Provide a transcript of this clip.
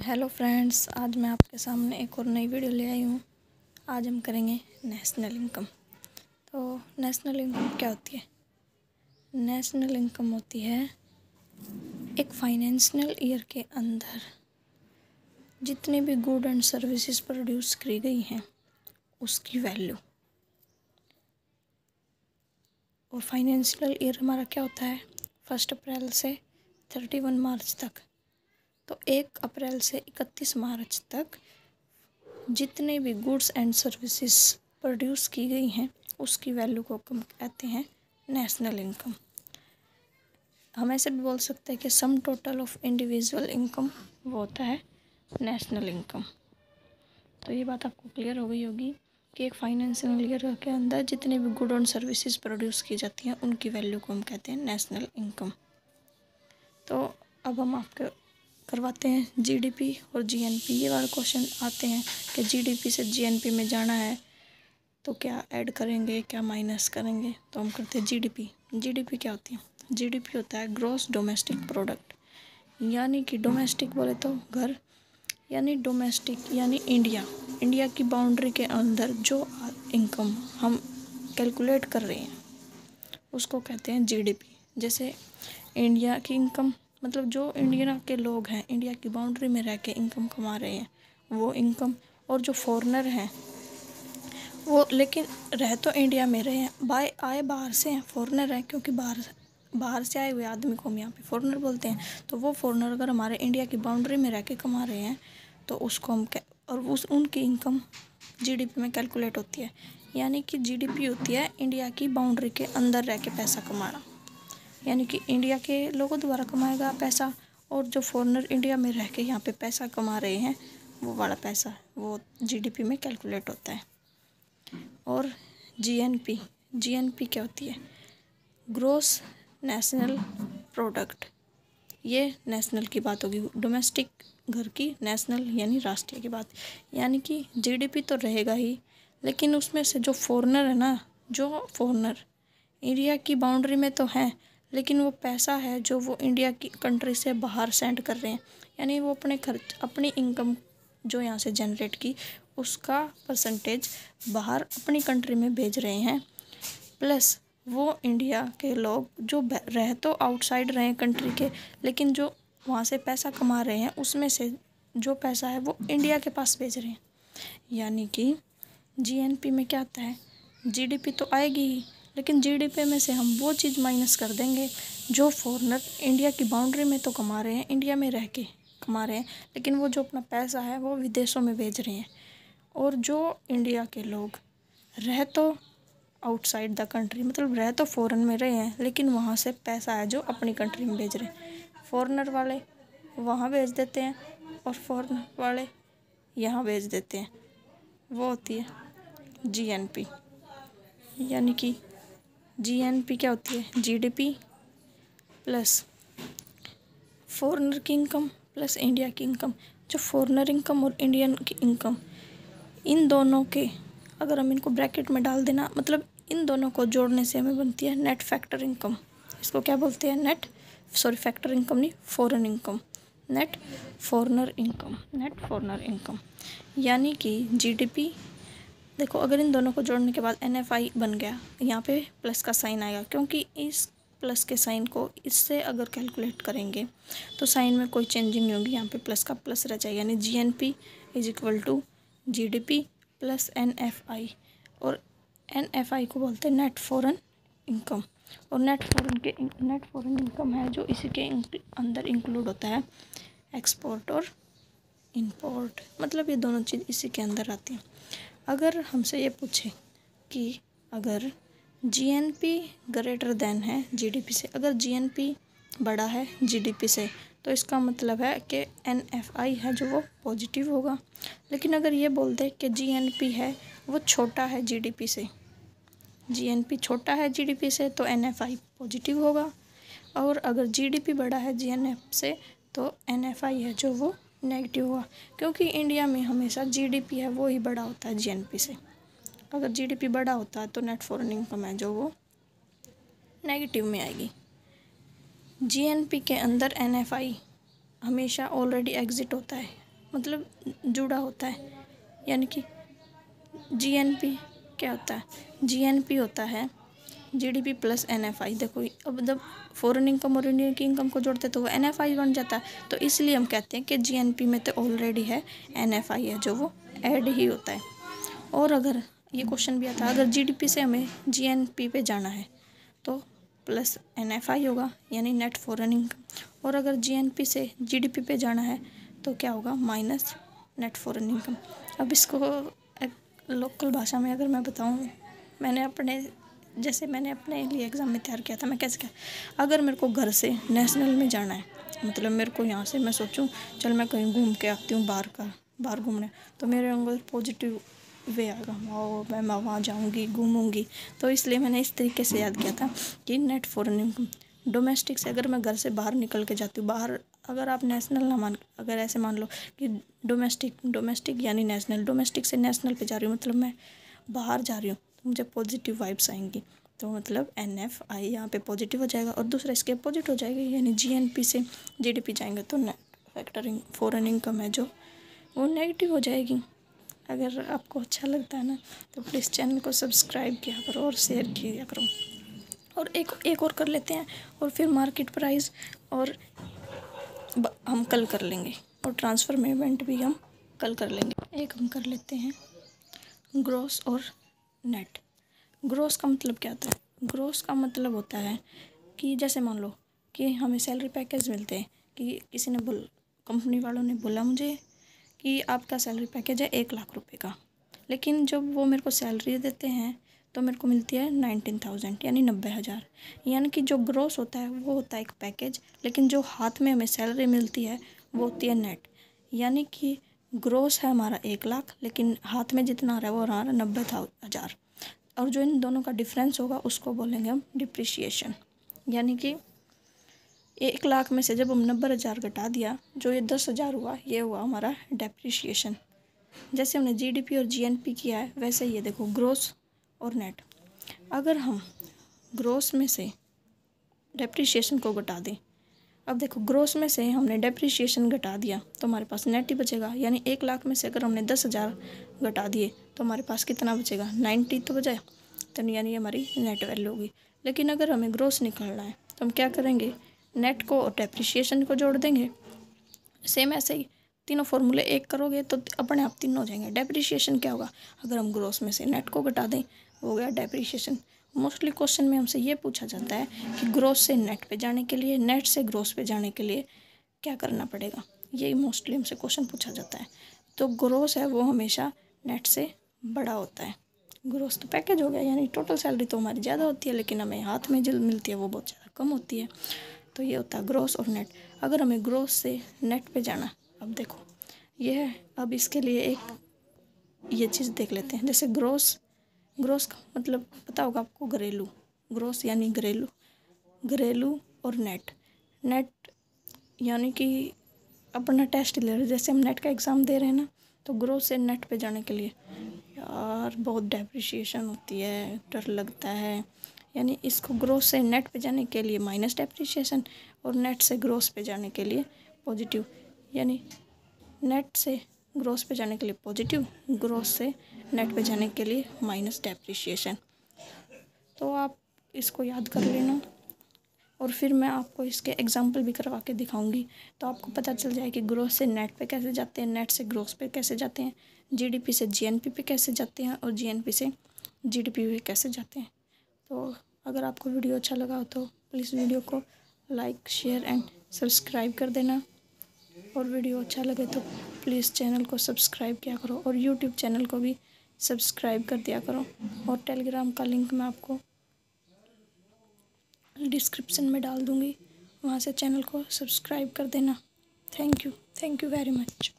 Hello friends, आज मैं आपके सामने एक और नई वीडियो ले आई हूँ। आज हम करेंगे नेशनल इनकम। तो नेशनल इनकम क्या होती है? नेशनल इनकम होती है एक फाइनेंशियल ईयर के अंदर जितनी भी गुड एंड सर्विसेज प्रोड्यूस की गई हैं उसकी वैल्यू। और फाइनेंशियल ईयर हमारा क्या होता है? 1 अप्रैल से 31 मार्च तक। तो 1 अप्रैल से 31 मार्च तक जितने भी गुड्स एंड सर्विसेज प्रोड्यूस की गई हैं उसकी वैल्यू को हम कहते हैं नेशनल इनकम। हम ऐसे भी बोल सकते हैं कि sum total of individual income वो होता है नेशनल इनकम। तो ये बात आपको क्लियर हो गई होगी कि एक फाइनेंशियल ईयर के अंदर जितने भी गुड एंड सर्विसेज प्रोड्यूस की जाती हैं उनकी वैल्यू को हम कहते हैं नेशनल इनकम। तो अब हम आपको करवाते हैं जीडीपी और जीएनपी। ये वाले क्वेश्चन आते हैं कि जीडीपी से जीएनपी में जाना है तो क्या ऐड करेंगे, क्या माइनस करेंगे। तो हम करते हैं जीडीपी। जीडीपी क्या होती है? जीडीपी होता है ग्रॉस डोमेस्टिक प्रोडक्ट, यानी कि डोमेस्टिक बोले तो घर, यानी डोमेस्टिक यानी इंडिया की बाउंड्री के अंदर जो इनकम हम कैलकुलेट कर रहे हैं उसको कहते हैं जीडीपी। जैसे इंडिया की इनकम मतलब जो इंडिया के लोग हैं, इंडिया की बाउंड्री में रह के इनकम कमा रहे हैं वो इनकम, और जो फॉरेनर हैं वो लेकिन रह तो इंडिया में रहे हैं, आए बाहर से हैं, फॉरेनर हैं, क्योंकि बाहर से आए हुए आदमी को हम यहाँ पे फॉरेनर बोलते हैं। तो वो फॉरेनर अगर हमारे इंडिया की बाउंड्री में रह के कमा रहे हैं तो उसको हम और उनकी इनकम जीडीपी में कैलकुलेट होती है। यानी कि जीडीपी होती है इंडिया की बाउंड्री के अंदर रह के पैसा कमाना, यानी कि इंडिया के लोगों द्वारा कमाएगा पैसा, और जो फॉरेनर इंडिया में रह के यहाँ पे पैसा कमा रहे हैं वो वाला पैसा वो जीडीपी में कैलकुलेट होता है। और जीएनपी क्या होती है? Gross national product. ये नेशनल की बात होगी, डोमेस्टिक घर की, नेशनल यानी राष्ट्रीय की बात। यानी कि जीडीपी तो रहेगा ही, लेकिन उसमें से जो फॉरेनर है ना, जो फॉरेनर इंडिया की बाउंड्री में तो हैं लेकिन वो पैसा है जो वो इंडिया की कंट्री से बाहर सेंड कर रहे हैं, यानी वो अपने खर्च, अपनी इनकम जो यहाँ से जनरेट की उसका परसेंटेज बाहर अपनी कंट्री में भेज रहे हैं। प्लस वो इंडिया के लोग जो रह तो आउटसाइड रहे हैं कंट्री के, लेकिन जो वहाँ से पैसा कमा रहे हैं उसमें से जो पैसा है वो इंडिया के पास भेज रहे हैं। यानी कि जीएनपी में क्या आता है? जीडीपी तो आएगी ही, लेकिन जीडीपी में से हम वो चीज़ माइनस कर देंगे जो फॉरेनर इंडिया की बाउंड्री में तो कमा रहे हैं, इंडिया में रह के कमा रहे हैं, लेकिन वो जो अपना पैसा है वो विदेशों में भेज रहे हैं। और जो इंडिया के लोग रह तो आउटसाइड द कंट्री, मतलब रह तो फॉरेन में रहे हैं लेकिन वहाँ से पैसा है जो अपनी कंट्री में भेज रहे हैं। फॉरेनर वाले वहाँ भेज देते हैं और फॉरेनर वाले यहाँ भेज देते हैं, वो होती है जीएनपी। यानी कि जीएनपी क्या होती है? जीडीपी प्लस फॉरेनर की इनकम प्लस इंडिया की इनकम। जो फॉरेनर इनकम और इंडियन की इनकम, इन दोनों के अगर हम इनको ब्रैकेट में डाल देना, मतलब इन दोनों को जोड़ने से हमें बनती है नेट फैक्टर इनकम। इसको क्या बोलते हैं? फैक्टर इनकम नहीं, foreign income, net foreigner income. यानी कि जीडीपी, देखो अगर इन दोनों को जोड़ने के बाद एनएफआई बन गया, यहाँ पे प्लस का साइन आएगा, क्योंकि इस प्लस के साइन को इससे अगर कैलकुलेट करेंगे तो साइन में कोई चेंजिंग नहीं होगी, यहाँ पे प्लस का प्लस रह जाएगा। यानी GNP is equal to GDP plus NFI, और एनएफआई को बोलते हैं नेट फॉरेन इनकम। और नेट फॉरेन इनकम है जो इसी के अंदर इंक्लूड होता है एक्सपोर्ट और इंपोर्ट, मतलब ये दोनों चीज़ इसी के अंदर आती हैं। अगर हमसे ये पूछे कि अगर जीएनपी ग्रेटर देन है जीडीपी से, अगर जीएनपी बड़ा है जीडीपी से तो इसका मतलब है कि एनएफआई है जो वो पॉजिटिव होगा। लेकिन अगर ये बोल दे कि जीएनपी है वो छोटा है जीडीपी से, जीएनपी छोटा है जीडीपी से तो एनएफआई पॉजिटिव होगा। और अगर जीडीपी बड़ा है जीएनएफ से तो एनएफआई है जो वो नेगेटिव हुआ, क्योंकि इंडिया में हमेशा जीडीपी है वो ही बड़ा होता है जीएनपी से। अगर जीडीपी बड़ा होता है तो नेट फॉरेन इनकम है जो वो नेगेटिव में आएगी। जीएनपी के अंदर एनएफआई हमेशा ऑलरेडी एग्जिट होता है, मतलब जुड़ा होता है। यानी कि जीएनपी क्या होता है, जीएनपी होता है जीडीपी प्लस एनएफआई। देखो अब जब फॉरेन इनकम और इंडियन की इनकम को जोड़ते तो वो एनएफआई बन जाता है। तो इसलिए हम कहते हैं कि जीएनपी में तो ऑलरेडी है एनएफआई है जो वो ऐड ही होता है। और अगर ये क्वेश्चन भी आता है अगर जीडीपी से हमें जीएनपी पे जाना है तो प्लस एनएफआई होगा यानी नेट फॉरेन इनकम। और अगर जीएनपी से जीडीपी पे जाना है तो क्या होगा, माइनस नेट फॉरेन इनकम। अब इसको लोकल भाषा में अगर मैं बताऊँ, मैंने अपने लिए एग्ज़ाम में तैयार किया था। मैं कैसे किया, अगर मेरे को घर से नेशनल में जाना है, मतलब मेरे को यहाँ से मैं सोचूं चल मैं कहीं घूम के आती हूँ बाहर घूमने, तो मेरे अंदर पॉजिटिव वे आएगा, मैं वहाँ जाऊँगी घूमूँगी। तो इसलिए मैंने इस तरीके से याद किया था कि नेट फॉरेन इनकम। डोमेस्टिक से अगर मैं घर से बाहर निकल के जाती हूँ, बाहर अगर आप नेशनल ना अगर ऐसे मान लो कि डोमेस्टिक यानी नेशनल, डोमेस्टिक से नेशनल पे जा रही हूँ, मतलब मैं बाहर जा रही हूँ, तो मुझे पॉजिटिव वाइब्स आएंगी। तो मतलब एनएफआई यहाँ पे पॉजिटिव हो जाएगा और दूसरा इसके अपोजिट हो जाएगा, यानी जीएनपी से जीडीपी जाएंगे तो फैक्टरिंग फॉरेन इनकम है जो वो नेगेटिव हो जाएगी। अगर आपको अच्छा लगता है ना तो प्लीज़ चैनल को सब्सक्राइब किया करो और शेयर किया करो। और एक और कर लेते हैं और फिर मार्केट प्राइस और हम कल कर लेंगे, और ट्रांसफ़र पेमेंट भी हम कल कर लेंगे। एक हम कर लेते हैं ग्रॉस और नेट। ग्रॉस का मतलब क्या होता है, ग्रॉस का मतलब होता है कि जैसे मान लो कि हमें सैलरी पैकेज मिलते हैं, कि किसी ने कंपनी वालों ने बोला मुझे कि आपका सैलरी पैकेज है 1 लाख रुपए का, लेकिन जब वो मेरे को सैलरी देते हैं तो मेरे को मिलती है 19,000 यानी 90,000। यानी कि जो ग्रॉस होता है वो होता है एक पैकेज, लेकिन जो हाथ में हमें सैलरी मिलती है वो होती है नेट। यानी कि ग्रॉस है हमारा 1 लाख, लेकिन हाथ में जितना आ रहा है वो हमारा 90,000। और जो इन दोनों का डिफरेंस होगा उसको बोलेंगे हम डिप्रिशिएशन। यानी कि 1 लाख में से जब हम 90,000 घटा दिया, जो ये 10,000 हुआ, ये हुआ हमारा डेप्रिशिएशन। जैसे हमने जीडीपी और जीएनपी किया है वैसे ही ये देखो ग्रोस और नेट। अगर हम ग्रोस में से डेप्रिशिएशन को घटा दें, अब देखो ग्रोस में से हमने डेप्रिशिएशन घटा दिया तो हमारे पास नेट ही बचेगा। यानी 1 लाख में से अगर हमने 10,000 घटा दिए तो हमारे पास कितना बचेगा, 90 तो बचा, तो यानी हमारी नेट वैल्यू होगी। लेकिन अगर हमें ग्रोस निकालना है तो हम क्या करेंगे, नेट को और डेप्रिशिएशन को जोड़ देंगे। सेम ऐसे ही तीनों फॉर्मूले एक करोगे तो अपने आप तीनों हो जाएंगे। डेप्रिशिएशन क्या होगा, अगर हम ग्रोस में से नेट को घटा दें हो गया डेप्रिशिएशन। मोस्टली क्वेश्चन में हमसे ये पूछा जाता है कि ग्रोस से नेट पे जाने के लिए, नेट से ग्रोस पे जाने के लिए क्या करना पड़ेगा, यही मोस्टली हमसे क्वेश्चन पूछा जाता है। तो ग्रोस है वो हमेशा नेट से बड़ा होता है। ग्रोस तो पैकेज हो गया, यानी टोटल सैलरी तो हमारी ज़्यादा होती है, लेकिन हमें हाथ में जो मिलती है वो बहुत ज़्यादा कम होती है। तो ये होता है ग्रोस और नेट। अगर हमें ग्रोस से नेट पे जाना, अब देखो ये है, अब इसके लिए एक ये चीज़ देख लेते हैं। जैसे ग्रोस का मतलब पता होगा आपको, घरेलू, ग्रोस यानी घरेलू और नेट यानी कि अपना टेस्ट ले रहे, जैसे हम नेट का एग्ज़ाम दे रहे हैं ना, तो ग्रोस से नेट पे जाने के लिए यार बहुत डेप्रिशिएशन होती है, डर लगता है। यानी इसको ग्रोस से नेट पे जाने के लिए माइनस डेप्रिशिएशन और नेट से ग्रोस पे जाने के लिए पॉजिटिव। यानी नेट से ग्रोस पे जाने के लिए पॉजिटिव, ग्रोस से नेट पे जाने के लिए माइनस डेप्रिशिएशन। तो आप इसको याद कर लेना और फिर मैं आपको इसके एग्जाम्पल भी करवा के दिखाऊंगी, तो आपको पता चल जाए कि ग्रोस से नेट पे कैसे जाते हैं, नेट से ग्रोस पे कैसे जाते हैं, जीडीपी से जीएनपी पे कैसे जाते हैं और जीएनपी से जीडीपी पे कैसे जाते हैं। तो अगर आपको वीडियो अच्छा लगा हो तो प्लीज़ वीडियो को लाइक शेयर एंड सब्सक्राइब कर देना, और वीडियो अच्छा लगे तो प्लीज़ चैनल को सब्सक्राइब किया करो और यूट्यूब चैनल को भी सब्सक्राइब कर दिया करो। और टेलीग्राम का लिंक मैं आपको डिस्क्रिप्शन में डाल दूँगी, वहाँ से चैनल को सब्सक्राइब कर देना। Thank you very much.